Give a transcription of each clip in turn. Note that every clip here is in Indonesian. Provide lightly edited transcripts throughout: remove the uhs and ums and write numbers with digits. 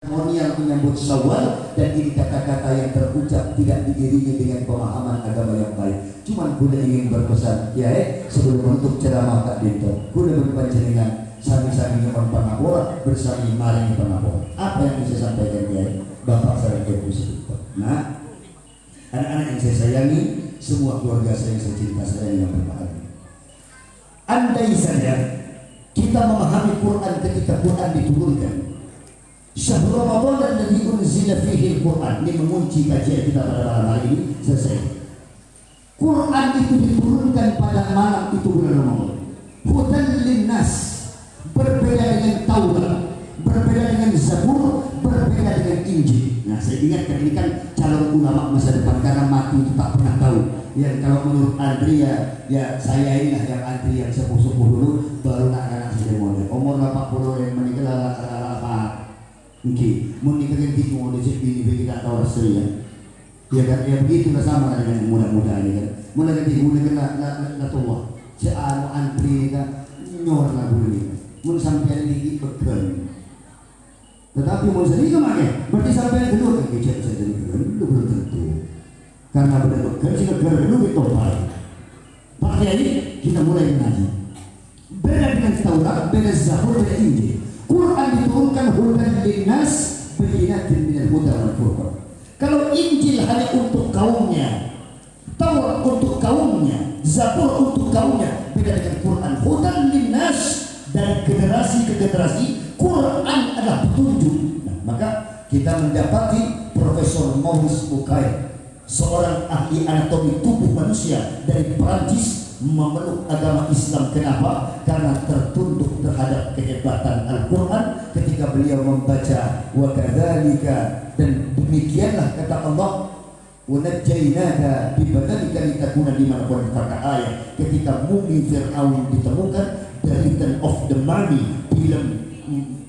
seremonial menyambut Syawal, dan ini kata-kata yang terucap tidak diiringi dengan pemahaman agama yang baik. Cuman kuda ingin berpesan, ya sebelum menutup ceramah Kak Dinto, kuda berpanjenengan sami-sami nyuman pangapura bersami maring pangapura. Apa yang bisa sampaikan ya Bapak saya Kepusi. Nah, anak-anak yang saya sayangi, semua keluarga saya yang saya cinta, saya yang berbahagia. Andai saja kita memahami Quran ketika Quran diturunkan, Syahrul Ramadan alladzi unzila fihi al-Quran, ini mengunci kajian kita pada malam hari ini. Selesai. Quran itu diturunkan pada malam itu bulan Ramadan. Hudan linnas, berbeda dengan Taurat, berbeda dengan Zabur, berbeda dengan Injil. Nah, saya ingatkan ini kan calon ulama masa depan, karena mati itu tak pernah tahu. Yang kalau menurut Andri ya saya inilah yang Andri yang sepuh-sepuh dulu, baru anak-anak saya model. Umur 80 yang meninggal apa? Oke, menikah gitu mau dicek ini kita tahu resmi ya. Ya kan, ya begitu lah sama dengan muda-muda ini kan. Mulai ganti muda kan na tua. Seanu Andri kan nyor lah dulu ini. Mun sampai lagi bekerja. Tetapi mau jadi kemana? Berarti sampai kedua kan kita bisa jadi belum tentu. Karena benar bekerja negara dulu itu baik. Pak Kiai kita mulai mengaji. Beda dengan Taurat, beda Zabur, beda Injil. Quran diturunkan hudan linnas, bayyinatin minal huda wal furqan. Kalau Injil hanya untuk kaumnya, Taurat untuk kaumnya, Zabur untuk kaumnya, beda dengan Quran. Hudan linnas, dari generasi ke generasi, Quran adalah petunjuk. Nah, maka kita mendapati Profesor Maurice Bucaille, seorang ahli anatomi tubuh manusia dari Perancis, memeluk agama Islam. Kenapa? Karena tertunduk terhadap kehebatan Al-Quran ketika beliau membaca wa kadzalika, dan demikianlah kata Allah wa najjaynaka bi badanika litakuna liman qad ayat. Ketika mumi Fir'aun ditemukan, The Return of the Mummy, film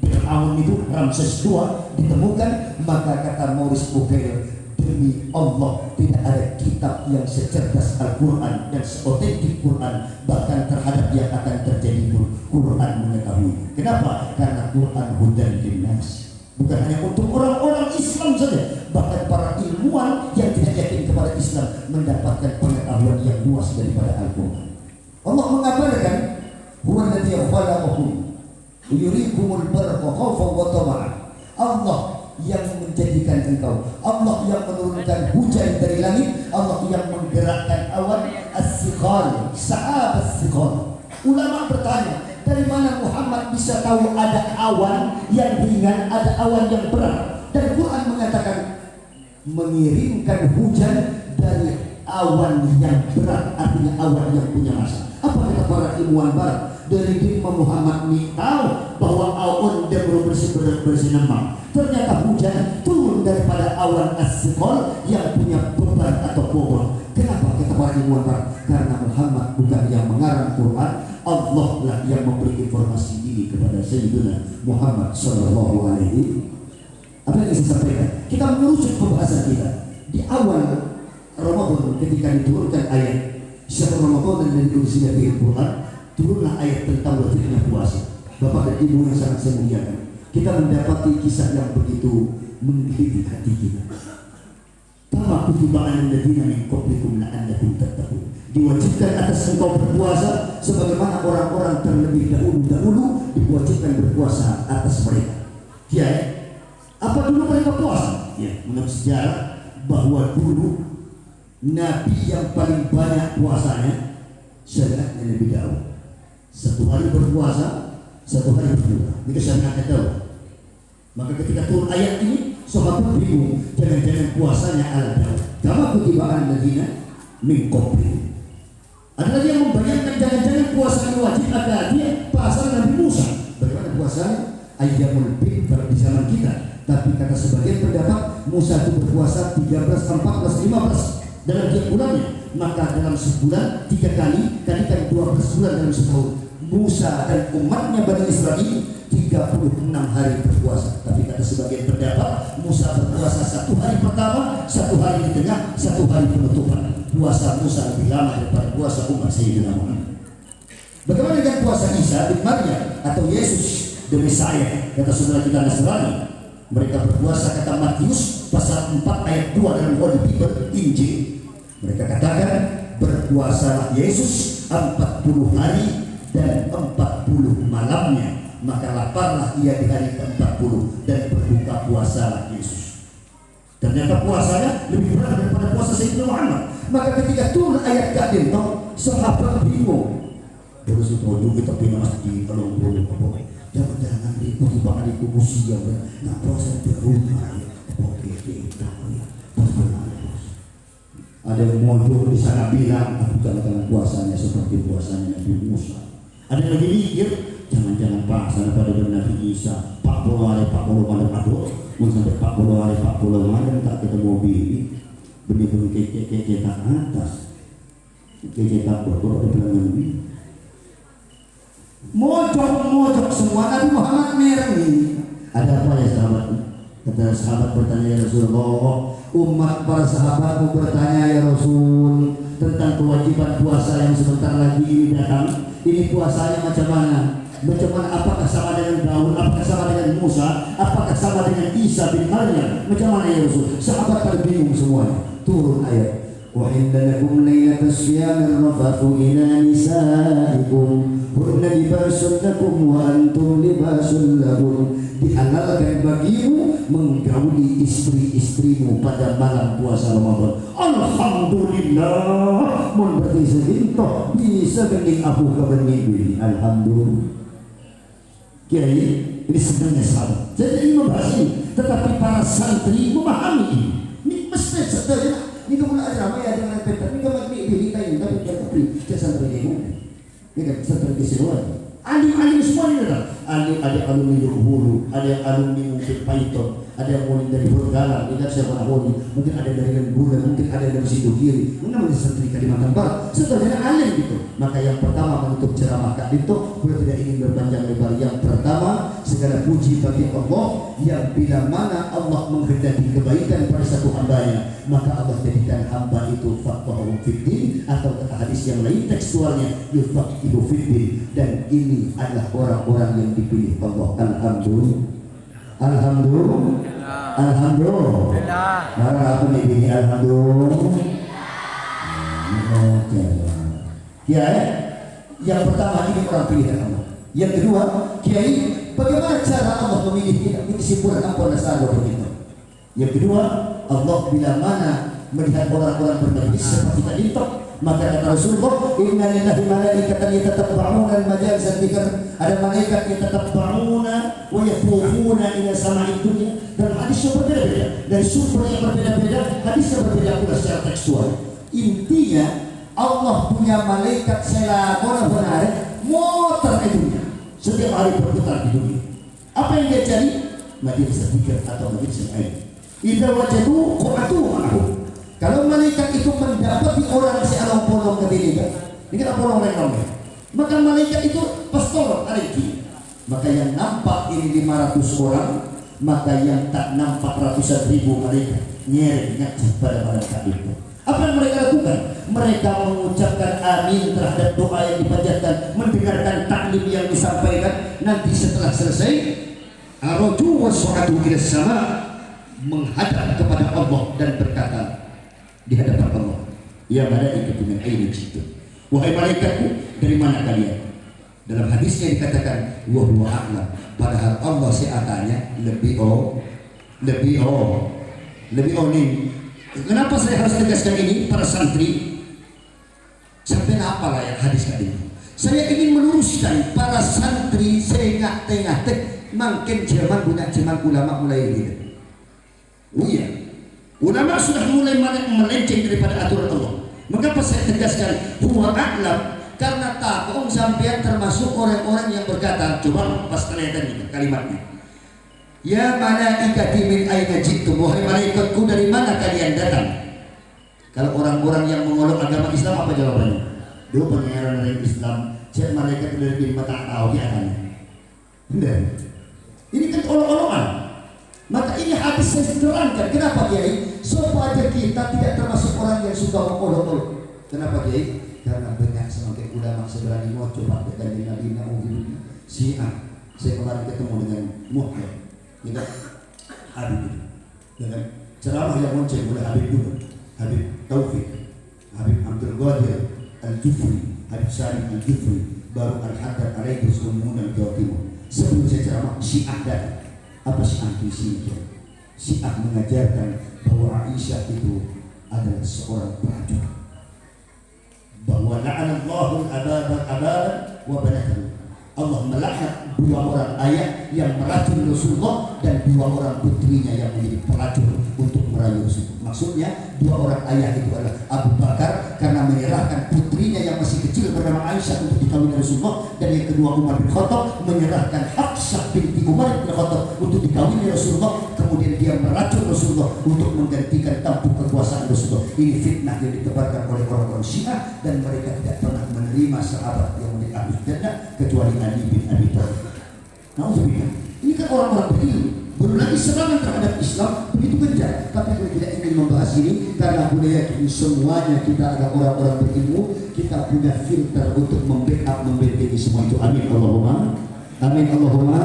Fir'aun itu Ramses II ditemukan, maka kata Maurice Bucaille, demi Allah tidak ada kitab yang secerdas Al-Quran dan seotentik Quran, bahkan terhadap yang akan terjadi pun Quran mengetahui. Kenapa? Karena Quran hudan linnas, bukan hanya untuk orang-orang Islam saja, bahkan para ilmuwan yang tidak yakin kepada Islam mendapatkan pengetahuan yang luas daripada Al-Quran. Allah mengabarkan huwa alladzi khalaqakum yuriikumul barqa khaufan wa tama'an. Allah yang menjadikan engkau, Allah yang menurunkan hujan dari langit, Allah yang menggerakkan awan as-siqal, sahab as-siqal. Ulama bertanya, dari mana Muhammad bisa tahu ada awan yang ringan, ada awan yang berat? Dan Quran mengatakan mengirimkan hujan dari awan yang berat, artinya awan yang punya massa. Apa kata para ilmuwan barat? Dari Imam Muhammad ini tahu bahwa awan demro bersinambang. Ternyata hujan turun daripada awan as-siqal yang punya beban atau bobot. Kenapa kata para ilmuwan barat? Karena Muhammad bukan yang mengarang Quran, Allah lah yang memberi informasi ini kepada Sayyidina Muhammad sallallahu alaihi. Apa yang saya sampaikan? Kita merujuk pembahasan kita di awal Ramadan ketika diturunkan ayat Syahrul Ramadan dan diunzila fihi al-Quran, turunlah ayat tentang wajibnya puasa. Bapak dan Ibu yang sangat saya muliakan, kita mendapati kisah yang begitu menggelitik hati kita. Kama kutiba 'alal ladzina min qablikum la'allakum tattaqun. Diwajibkan atas engkau berpuasa sebagaimana orang-orang terlebih dahulu diwajibkan berpuasa atas mereka. Ya, apa dulu mereka puasa? Ya, menurut sejarah bahwa dulu Nabi yang paling banyak puasanya syariatnya Nabi Daud. Satu hari berpuasa, satu hari berbuka. Itu syariat Daud. Maka ketika turun ayat ini, sahabat bingung, jangan-jangan puasanya ala Daud. Kama kutiba 'alal ladzina min qablikum. Ada lagi yang membayangkan jangan-jangan puasa wajib ada dia puasa Nabi Musa. Bagaimana puasa Ayyamul Bid di zaman kita? Tapi kata sebagian pendapat Musa itu berpuasa 13, 14, 15 dalam tiap bulannya. Maka dalam sebulan 3 kali, kalikan 12 bulan dalam setahun. Musa dan umatnya Bani Israel 36 hari berpuasa. Tapi kata sebagian pendapat Musa berpuasa 1 hari pertama, 1 hari di tengah, 1 hari penutupan. Puasa Musa lebih lama daripada puasa umat Sayyidina Muhammad. Bagaimana dengan puasa Isa bin Maryam atau Yesus the Messiah, kata saudara kita Nasrani? Mereka berpuasa, kata Matius pasal 4 ayat 2 dalam Holy Bible, Injil. Mereka katakan berpuasalah Yesus 40 hari dan 40 malamnya, maka laparlah ia di hari ke-40 dan berbuka puasalah Yesus. Ternyata puasanya lebih berat daripada puasa Sayyidina Muhammad. Maka ketika turun ayat kadin, sahabat bingung. Terus itu kita pindah masjid kalau boleh apa? Jangan ikuti bakal itu usia nak puasa di rumah ya. Oke kita ya. Ada yang mau di sana bilang aku jangan puasanya seperti puasanya Nabi Musa. Ada yang lagi mikir jangan-jangan puasa pada Nabi Isa 40 hari 40 malam aduh mungkin sampai 40 hari 40 malam tak ketemu bini benih-benih kece tak atas kece tak berdua di belakang ini mojok semua Nabi Muhammad merah ini. Ada apa ya sahabat? Kata sahabat bertanya ya Rasulullah, umat para sahabat mau bertanya ya Rasul tentang kewajiban puasa yang sebentar lagi ini datang. Ini puasanya macam mana? Macam mana? Apakah sama dengan Daud? Apakah sama dengan Musa? Apakah sama dengan Isa bin Maryam? Macam mana ya Rasul? Sahabat pada bingung semuanya. Turun ayat. وَحِلَّ لَكُمْ لَيْلَةَ الصِّيَامِ الرَّفَثُ إِلَى نِسَائِكُمْ هُنَّ لِبَاسٌ لَكُمْ وَأَنْتُمْ لِبَاسٌ لَهُنَّ. Dihalalkan bagimu menggauli istri-istrimu pada malam puasa Ramadan. Alhamdulillah. Mun berarti segintoh bisa bening aku ke bening. Alhamdulillah. Kiai ini sebenarnya salah. Jadi ini membahas ini, tetapi para santri memahami ini. Ini mesti saudara. Ini kemudian ada ramai ada yang petak. Ini kemudian ini kain tapi dia kepri. Dia santri demo. Ini kan santri keseluruhan. Alim semua ini dah. Ada alumni Hulu, ada yang alumni mungkin Python, ada yang mulai dari Burgalang, tidak siapa Hulu, mungkin ada dari Lembulan, mungkin ada dari Sido Kiri, mungkin ada santri Kalimantan Barat. Setelahnya alim gitu. Maka yang pertama menutup ceramah Kak Dito, beliau tidak ingin berpanjang lebar. Yang pertama, segala puji bagi Allah yang bila mana Allah menghendaki kebaikan pada satu hambanya, maka Allah jadikan hamba itu faqahu fiddin, atau kata hadis yang lain tekstualnya yufaqihu fiddin. Dan ini adalah orang-orang yang dipilih Allah. Alhamdulillah. Marah aku nih ini alhamdulillah. Kiai, yang pertama ini orang pilihan Allah. Yang kedua, Kiai, bagaimana cara Allah memilih kita? Ini kesimpulan ampun dasar begitu. Yang kedua, Allah bila mana melihat orang-orang bermajlis seperti tadi itu, maka kata Rasulullah, inna lillahi malaikatan yatatabba'una al-majalis dzikr. Ada malaikat yatatabba'una wa yatufuna ila sama'id dunya. Dan hadis yang berbeda-beda, dari sumber yang berbeda-beda, hadis yang berbeda pula secara tekstual. Intinya Allah punya malaikat selama benar motor dunia, setiap hari berputar di dunia. Apa yang dia cari? Majelis dzikir atau majelis ilmu. Idza wajadu qa'atu ma'ahu. Kalau malaikat itu mendapati orang seorang polong ke diri, ini kan polong lain, maka malaikat itu pas tolong aliki. Maka yang nampak ini 500 orang, maka yang tak nampak ratusan ribu malaikat nyeri ngaji pada malaikat itu. Apa yang mereka lakukan? Mereka mengucapkan amin terhadap doa yang dipanjatkan, mendengarkan taklim yang disampaikan. Nanti setelah selesai, arju was'atu ila sama, menghadap kepada Allah dan berkata di hadapan Allah, ya malaikatu min aina jitu, wahai malaikatku dari mana kalian? Dalam hadisnya dikatakan wa huwa a'lam, padahal Allah seatanya lebih nih. Kenapa saya harus tegaskan ini para santri? Sampai apa lah yang hadis tadi? Saya ingin meluruskan para santri sehingga tengah makin zaman punya zaman ulama mulai gitu. Oh iya, ulama sudah mulai melenceng daripada aturan Allah. Mengapa saya tegaskan huwa a'lam? Karena takut sampean termasuk orang-orang yang berkata, coba pas kelihatan itu kalimatnya. Ya malaikati min aina jitum, wahai malaikatku dari mana kalian datang? Kalau orang-orang yang mengolok agama Islam apa jawabannya? Dulu pengenalan dari Islam, cek malaikat dari mata tahu ya kan? Ini kan olok-olokan. Maka ini hadis saya terangkan. Kenapa Kiai? Supaya kita tidak termasuk orang yang suka mengolok-olok. Kenapa Kiai? Karena banyak semakin ulama seberani mau coba dengan Nabi Nabi Syiah. Saya kemarin ketemu dengan Muhammad. Habib itu. Dengan ceramah yang lonceng oleh Habib dulu, Habib Taufik, Habib Abdul Qadir Al-Jufri, Habib Salim Al-Jufri, baru Al-Haddad Alaidrus Umunan Jawa Timur. Sebelum saya ceramah, Syiah datang. Apa Syiah di sini? Syiah mengajarkan bahwa Aisyah itu adalah seorang pelacur, bahwa la'anallahu al-ababa wa banatahu. Allah melaknat dua orang ayah yang meracun Rasulullah dan dua orang putrinya yang menjadi pelacur untuk merayu Rasulullah. Maksudnya dua orang ayah itu adalah Abu Bakar karena menyerahkan putrinya yang masih kecil bernama Aisyah untuk dikawin Rasulullah, dan yang kedua Umar bin Khattab menyerahkan Hafsah binti Umar bin Khattab untuk dikawin Rasulullah. Kemudian dia meracun Rasulullah untuk menggantikan tampuk kekuasaan Rasulullah. Ini fitnah yang ditebarkan oleh orang-orang Syiah, dan mereka tidak pernah menerima sahabat yang menjadi ahli jannah kecuali Ali bin Abi Thalib. Nauzubillah. Ini kan orang-orang berilmu, belum lagi serangan terhadap Islam begitu gencar. Tapi kita tidak ingin membahas ini karena aku yakin semuanya kita adalah orang-orang berilmu. Kita punya filter untuk membackup, membentengi semua itu. Amin Allahumma. Amin Allahumma.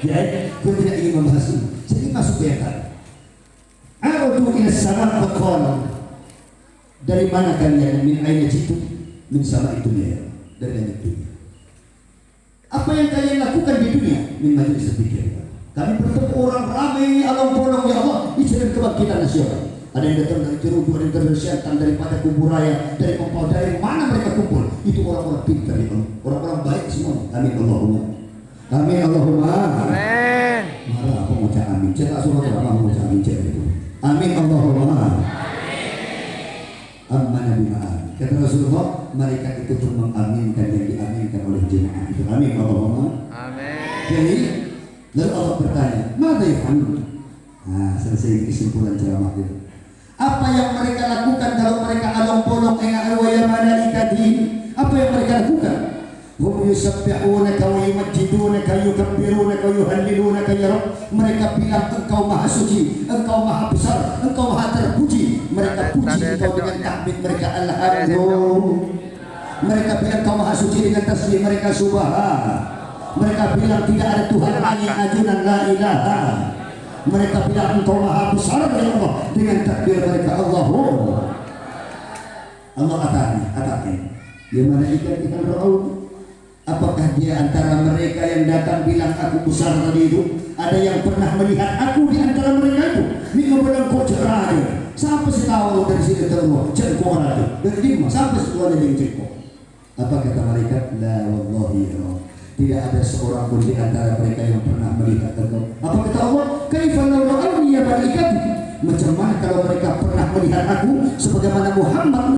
Ya, aku tidak ingin membahas ini. Jadi masuk ke yang A'udu ila sama faqala. Dari mana kalian? Min aina jitu? Min sama itu ya. Dari langit dunia. Apa yang kalian lakukan di dunia? Min majlis zikir. Kami bertemu orang ramai alam bolong ya Allah, istilah kebangkitan nasional. Ada yang datang dari Jeruju, ada yang datang dari Siantan, daripada Kubu Raya, dari Kompol, dari mana mereka kumpul? Itu orang-orang pintar ya Allah, orang-orang baik semua. Amin Allahumma. Amin Allahumma. Amin. Marah aku mau cak amin. Cak suruh apa mau cak amin cak itu. Amin Allahumma. Amin Nabi Ma'am. Kata Rasulullah, mereka itu pun mengaminkan yang diaminkan oleh jemaah itu. Amin Allahumma. Amin. Jadi lalu Allah bertanya, "Mada yaf'alun?" Nah, selesai kesimpulan ceramah itu. Apa yang mereka lakukan kalau mereka alam bolong wa ya malaikati? Apa yang mereka lakukan? Hum yusabbihunaka wa yumajjidunaka yukabbirunaka wa yuhallilunaka ya Rabb. Mereka bilang engkau maha suci, engkau maha besar, engkau maha terpuji. Mereka puji engkau dengan tahmid mereka alhamdulillah. Mereka bilang engkau maha suci dengan tasbih mereka subhan. Mereka bilang tidak ada Tuhan lain ajunan la ilaha. Mereka bilang engkau maha besar ya Allah dengan takbir mereka Allahu. Allah katakan, ya malaikat Raul. Apakah dia antara mereka yang datang bilang aku besar tadi itu? Ada yang pernah melihat aku di antara mereka itu? Ini bilang kok cerah aja. Sampai setahu dari sini terluar cerkok aja. Dari lima sampai setelah dari cerkok. Apa kata malaikat? La wallahi ya Allah. Tidak ada seorang pun di antara mereka yang pernah melihat engkau. Apa kata Allah? Kaifa law ra'awni ya malaikat? Macam mana kalau mereka pernah melihat aku sebagaimana Muhammad